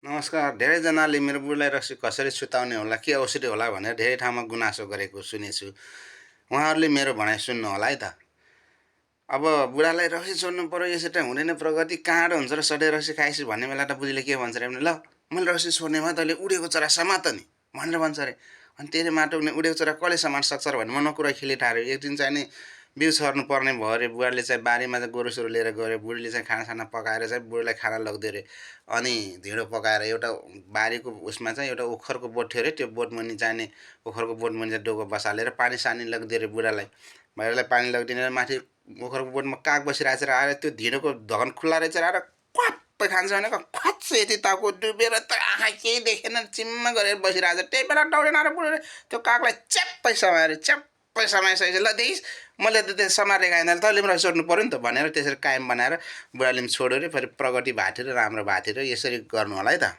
नमस्कार। धेरैजनाले मेरो बुढीलाई रक्सी कसरी सुताउने होला, के औषधि होला भनेर धेरै ठाउँमा गुनासो गरेको सुनेछु। उहाँहरूले मेरो भनाइ सुन्नु होला है त। अब बुढालाई रक्सी छोड्नु पर्यो, यसरी त हुँदैन, प्रगति कहाँबाट हुन्छ र सधैँ रक्सी खाएपछि भन्ने बेला त बुढीले के भन्छ अरे भने, ल मैले रक्सी छोड्ने भयो तैँले उडेको चरा समात नि भनेर भन्छ अरे। अनि तेरो माटोले उडेको चरा कसले समात सक्छ र भने मनोकुरा खेलिटार्यो। एक दिन चाहिँ नि बिउ छर्नु पर्ने भयो अरे। बुढाले चाहिँ बारीमा चाहिँ गोरुसोरु लिएर गयो अरे। बुढीले चाहिँ खानासाना पकाएर चाहिँ बुढीलाई खाना लगिदियो अरे। अनि ढिँडो पकाएर एउटा बारीको उसमा चाहिँ एउटा ओखरको बोट थियो अरे। त्यो बोटमुनि चाहिँ नि ओखरको बोटमुनि चाहिँ डोको बसालेर पानी सानी लगिदियो अरे बुढालाई। भैरालाई पानी लगिदिएर माथि ओखरको बोटमा काग बसिरहेको छ र आएर त्यो ढिँडोको ढकन खुल्ला रहेछ र आएर क्वाप्पै खान्छ भनेको खच्च यति ताको डुबेर त आँखा केही देखेन, चिम्म गरेर बसिरहेको छ। त्यही बेला दौडेन आएर बुढाले त्यो कागलाई च्याप्पै समाएर च्याप्पै समाइसकेपछि, ल देखिस् मैले त त्यो समारेको आइँदा तैँले पनि छोड्नु पऱ्यो नि त भनेर त्यसरी कायम बनाएर बुढाले पनि छोड्यो अरे। फेरि प्रगति भएको थियो र राम्रो भएको थियो र यसरी गर्नु होला है त।